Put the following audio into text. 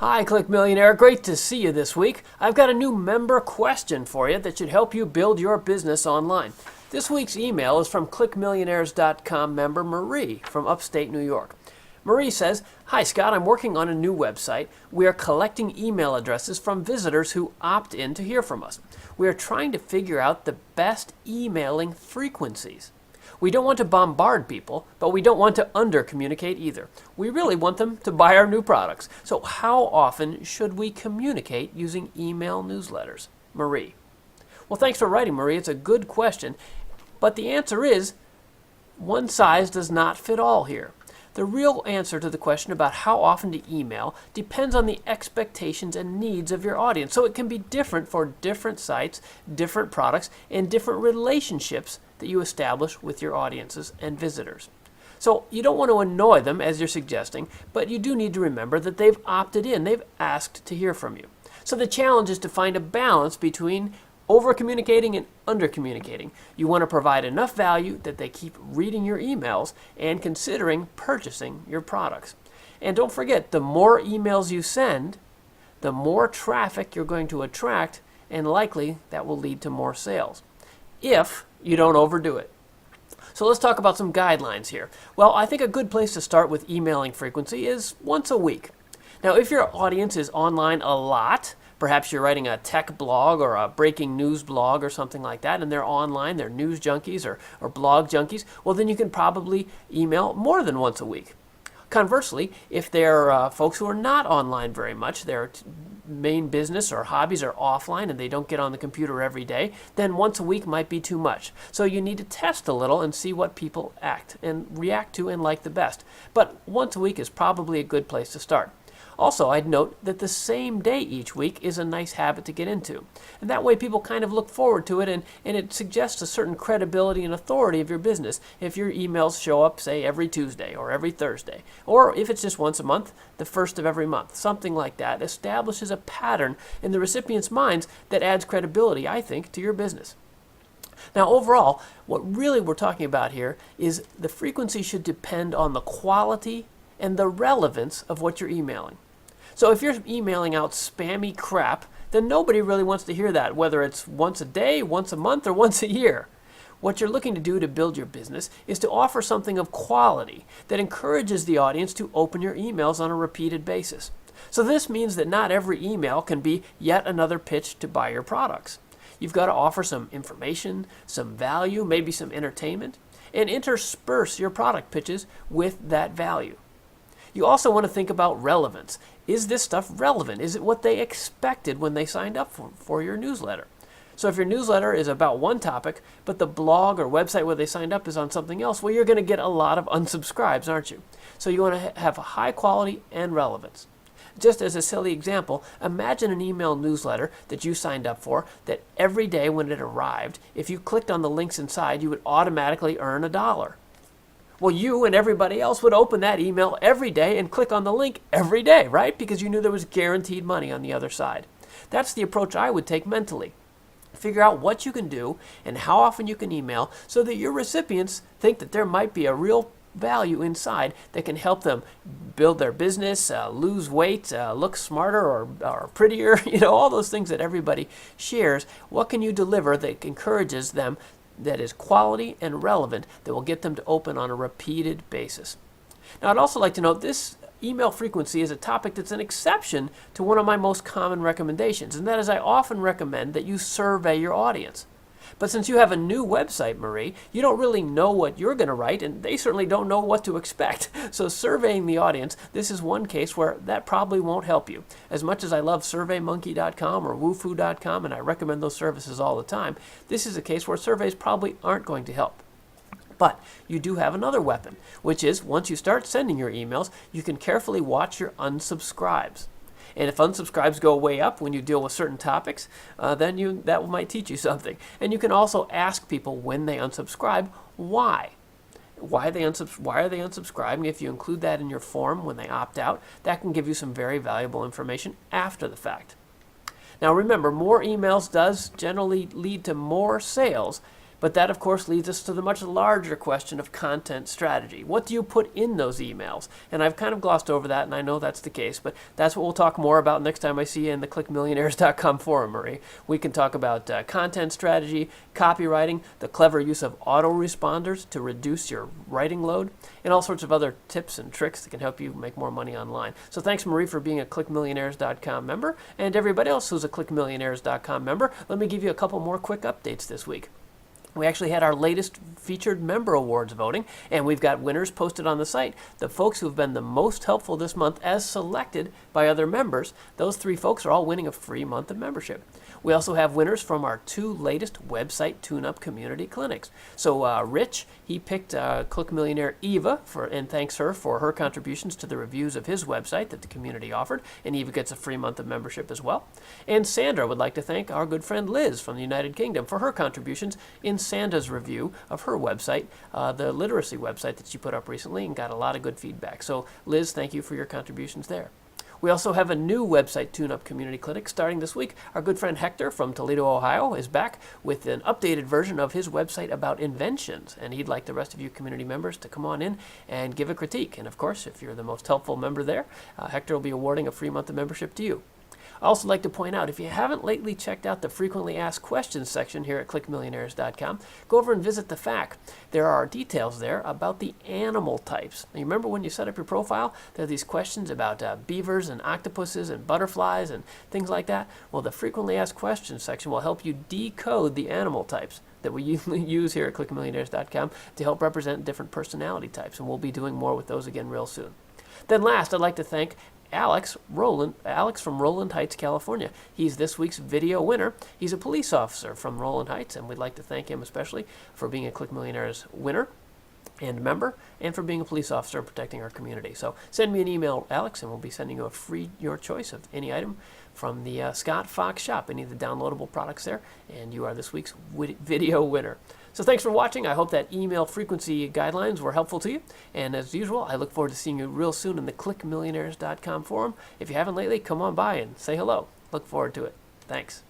Hi, Click Millionaire. Great to see you this week. I've got a new member question for you that should help you build your business online. This week's email is from clickmillionaires.com member Marie from upstate New York. Marie says, "Hi Scott, I'm working on a new website. We are collecting email addresses from visitors who opt in to hear from us. We are trying to figure out the best emailing frequencies. We don't want to bombard people, but we don't want to under-communicate either. We really want them to buy our new products. So how often should we communicate using email newsletters?" Marie. Well, thanks for writing, Marie. It's a good question. But the answer is, one size does not fit all here. The real answer to the question about how often to email depends on the expectations and needs of your audience. So it can be different for different sites, different products, and different relationships that you establish with your audiences and visitors. So you don't want to annoy them, as you're suggesting, but you do need to remember that they've opted in. They've asked to hear from you. So the challenge is to find a balance between over-communicating and under-communicating. You want to provide enough value that they keep reading your emails and considering purchasing your products. And don't forget, the more emails you send, the more traffic you're going to attract, and likely that will lead to more sales, if you don't overdo it. So let's talk about some guidelines here. Well, I think a good place to start with emailing frequency is once a week. Now, if your audience is online a lot, perhaps you're writing a tech blog or a breaking news blog or something like that, and they're online, they're news junkies or blog junkies, well, then you can probably email more than once a week. Conversely, if they're folks who are not online very much, their main business or hobbies are offline and they don't get on the computer every day, then once a week might be too much. So you need to test a little and see what people act and react to and like the best. But once a week is probably a good place to start. Also, I'd note that the same day each week is a nice habit to get into. And that way people kind of look forward to it, and it suggests a certain credibility and authority of your business if your emails show up, say, every Tuesday or every Thursday. Or if it's just once a month, the first of every month. Something like that establishes a pattern in the recipient's minds that adds credibility, I think, to your business. Now, overall, what really we're talking about here is the frequency should depend on the quality and the relevance of what you're emailing. So if you're emailing out spammy crap, then nobody really wants to hear that, whether it's once a day, once a month, or once a year. What you're looking to do to build your business is to offer something of quality that encourages the audience to open your emails on a repeated basis. So this means that not every email can be yet another pitch to buy your products. You've got to offer some information, some value, maybe some entertainment, and intersperse your product pitches with that value. You also want to think about relevance. Is this stuff relevant? Is it what they expected when they signed up for your newsletter? So if your newsletter is about one topic, but the blog or website where they signed up is on something else, well, you're going to get a lot of unsubscribes, aren't you? So you want to have high quality and relevance. Just as a silly example, imagine an email newsletter that you signed up for that every day when it arrived, if you clicked on the links inside, you would automatically earn $1. Well, you and everybody else would open that email every day and click on the link every day, right? Because you knew there was guaranteed money on the other side. That's the approach I would take mentally. Figure out what you can do and how often you can email so that your recipients think that there might be a real value inside that can help them build their business, lose weight, look smarter or prettier, all those things that everybody shares. What can you deliver that encourages them, that is quality and relevant, that will get them to open on a repeated basis? Now, I'd also like to note this email frequency is a topic that's an exception to one of my most common recommendations, and that is I often recommend that you survey your audience. But since you have a new website, Marie, you don't really know what you're going to write, and they certainly don't know what to expect. So surveying the audience, this is one case where that probably won't help you. As much as I love SurveyMonkey.com or Wufoo.com, and I recommend those services all the time, this is a case where surveys probably aren't going to help. But you do have another weapon, which is once you start sending your emails, you can carefully watch your unsubscribes. And if unsubscribes go way up when you deal with certain topics, then that might teach you something. And you can also ask people when they unsubscribe, why. Why are they unsubscribing? If you include that in your form when they opt out, that can give you some very valuable information after the fact. Now remember, more emails does generally lead to more sales, But that, of course, leads us to the much larger question of content strategy. What do you put in those emails? And I've kind of glossed over that, and I know that's the case, but that's what we'll talk more about next time I see you in the clickmillionaires.com forum, Marie. We can talk about content strategy, copywriting, the clever use of autoresponders to reduce your writing load, and all sorts of other tips and tricks that can help you make more money online. So thanks, Marie, for being a clickmillionaires.com member, and everybody else who's a clickmillionaires.com member. Let me give you a couple more quick updates this week. We actually had our latest featured member awards voting, and we've got winners posted on the site. The folks who've been the most helpful this month, as selected by other members, those 3 folks are all winning a free month of membership. We also have winners from our 2 latest website tune-up community clinics. So Rich, he picked Click Millionaire Eva, and thanks her for her contributions to the reviews of his website that the community offered, and Eva gets a free month of membership as well. And Sandra would like to thank our good friend Liz from the United Kingdom for her contributions in Sandra's review of her website, the literacy website that she put up recently, and got a lot of good feedback. So Liz, thank you for your contributions there. We also have a new website tune-up community clinic starting this week. Our good friend Hector from Toledo, Ohio is back with an updated version of his website about inventions, and he'd like the rest of you community members to come on in and give a critique. And of course, if you're the most helpful member there, Hector will be awarding a free month of membership to you. I also like to point out, if you haven't lately checked out the frequently asked questions section here at clickmillionaires.com, go over and visit the FAQ. There are details there about the animal types. Now, you remember when you set up your profile, there are these questions about beavers and octopuses and butterflies and things like that. Well, the frequently asked questions section will help you decode the animal types that we usually use here at clickmillionaires.com to help represent different personality types, and we'll be doing more with those again real soon. Then last, I'd like to thank Alex from Roland Heights, California. He's this week's video winner. He's a police officer from Roland Heights, and we'd like to thank him especially for being a Click Millionaires winner and member, and for being a police officer and protecting our community. So send me an email, Alex, and we'll be sending you a free your choice of any item from the Scott Fox shop, any of the downloadable products there, and you are this week's video winner. So thanks for watching. I hope that email frequency guidelines were helpful to you. And as usual, I look forward to seeing you real soon in the clickmillionaires.com forum. If you haven't lately, come on by and say hello. Look forward to it. Thanks.